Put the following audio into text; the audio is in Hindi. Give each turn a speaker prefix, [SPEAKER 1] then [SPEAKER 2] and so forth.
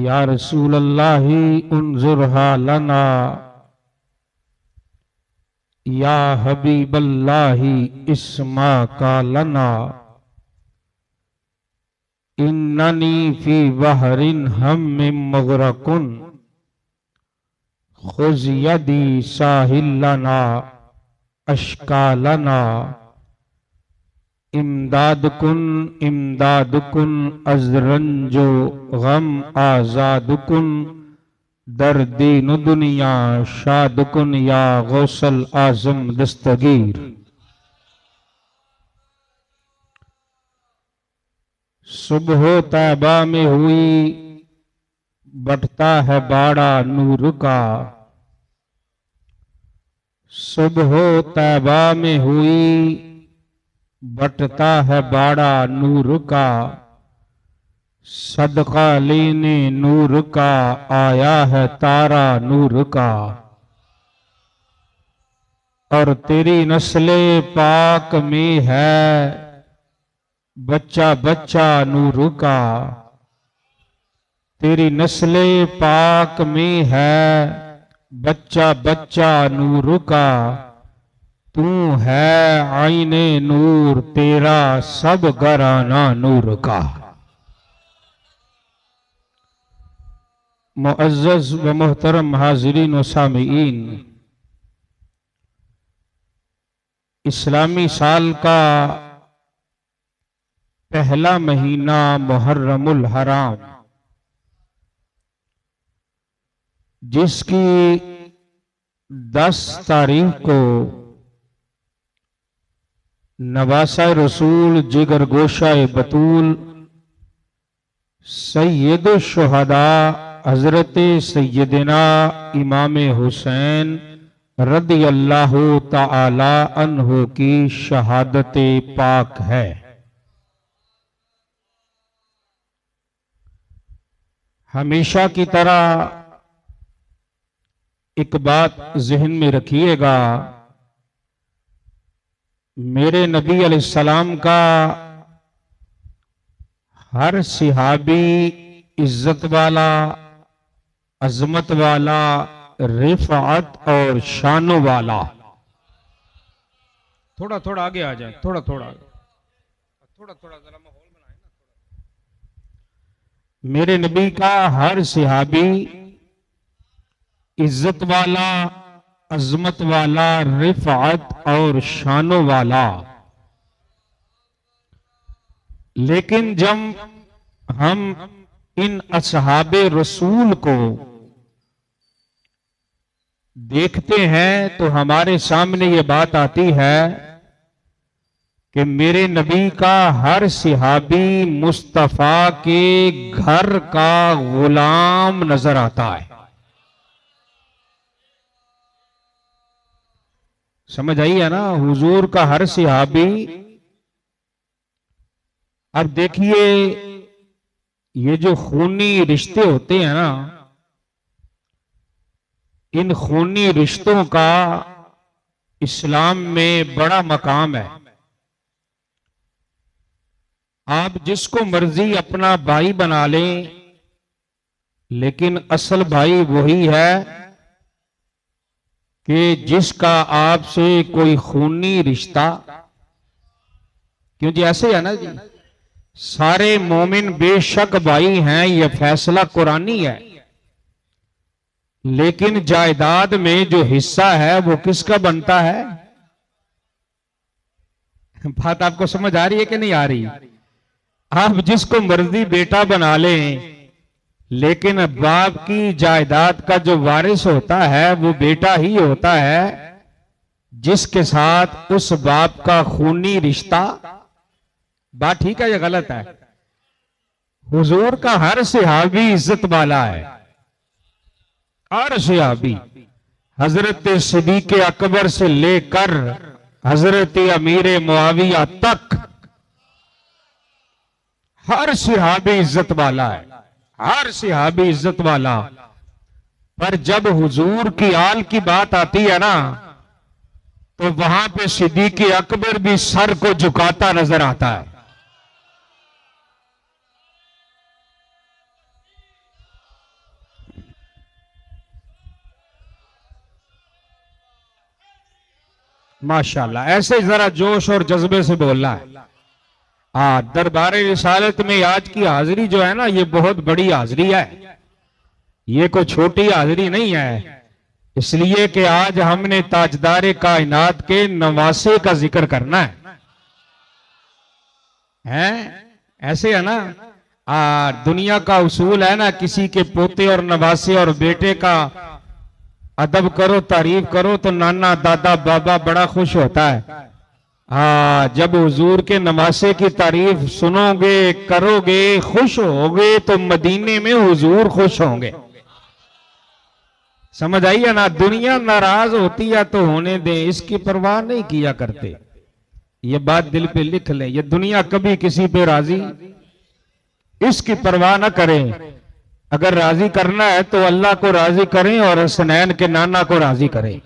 [SPEAKER 1] या रसूल अल्लाह उन्जुरहा लना या हबीब अल्लाह इस्मा का लना इन्ननी फी बहरिन हम मगरकुन खुज यदी साहिल लना अशका लना इमदाद कुन अजरंजो गम आजाद कुन दर्दीन दुनिया शाद कुन या गौसल आजम दस्तगीर। सुबह तैबा में हुई बटता है बाड़ा नूर का, सुबह तैबा में हुई बटता है बाड़ा नूर का, सदका लेने नूर का आया है तारा नूर का। और तेरी नस्ले पाक में है बच्चा बच्चा नूर का, तेरी नस्ले पाक में है बच्चा बच्चा नूर का। तू है आईने नूर तेरा सब घराना नूर का। मुअज़्ज़ज़ व मोहतरम हाज़िरीन व सामीईन, इस्लामी साल का पहला महीना मुहर्रमुल हराम, जिसकी 10 तारीख को नवासा रसूल जिगर गोशा बतूल सैयद शुहदा हजरत सैयदना इमाम हुसैन रदी अल्लाह ताला अन्हु की शहादत पाक है। हमेशा की तरह एक बात ज़हन में रखिएगा, मेरे नबी अलैहिस्सलाम का हर सिहाबी इज्जत वाला, अजमत वाला, रिफात और शानो वाला। थोड़ा थोड़ा आगे आ जाए, थोड़ा थोड़ा जरा माहौल बनाए ना। मेरे नबी का हर सिहाबी इज्जत वाला, अजमत वाला, रिफात और शानो वाला। लेकिन जब हम इन असहाबे रसूल को देखते हैं तो हमारे सामने ये बात आती है कि मेरे नबी का हर सिहाबी मुस्तफा के घर का गुलाम नजर आता है। समझ आई है ना? हुजूर का हर सिहाबी। अब देखिए, ये जो खूनी रिश्ते होते हैं ना, इन खूनी रिश्तों का इस्लाम में बड़ा मकाम है। आप जिसको मर्जी अपना भाई बना लें, लेकिन असल भाई वही है कि जिसका आपसे कोई खूनी रिश्ता। क्यों जी? ऐसे है ना जी, सारे मोमिन बेशक भाई हैं, यह फैसला कुरानी है। लेकिन जायदाद में जो हिस्सा है वो किसका बनता है? बात आपको समझ आ रही है कि नहीं आ रही? आप जिसको मर्जी बेटा बना लें, लेकिन बाप की जायदाद का जो वारिस होता है वो बेटा ही होता है, जिसके साथ उस बाप का खूनी रिश्ता। बात ठीक है या गलत है? हुजूर का हर सहाबी इज्जत वाला है, हर सहाबी। हजरत सिद्दीक अकबर से लेकर हजरत अमीर मुआविया तक हर सहाबी इज्जत वाला है, हर सहाबी इज्जत वाला। पर जब हुजूर की आल की बात आती है ना, तो वहां पे सिद्दीक अकबर भी सर को झुकाता नजर आता है। माशाल्लाह, ऐसे जरा जोश और जज्बे से बोलना है। दरबार रिसालत में आज की हाजिरी जो है ना, ये बहुत बड़ी हाजिरी है, ये कोई छोटी हाजिरी नहीं है। इसलिए कि आज हमने ताजदार कायनात के नवासे का जिक्र करना है? ऐसे है ना, दुनिया का उसूल है ना, किसी के पोते और नवासे और बेटे का अदब करो, तारीफ करो तो नाना दादा बाबा बड़ा खुश होता है। जब हुजूर के नवासे की तारीफ सुनोगे, करोगे, खुश होगे तो मदीने में हुजूर खुश होंगे। समझ आई है ना? दुनिया नाराज होती है तो होने दें, इसकी परवाह नहीं किया करते। ये बात दिल पे लिख लें, ये दुनिया कभी किसी पे राजी इसकी परवाह ना करें। अगर राजी करना है तो अल्लाह को राजी करें और हसनैन के नाना को राजी करें।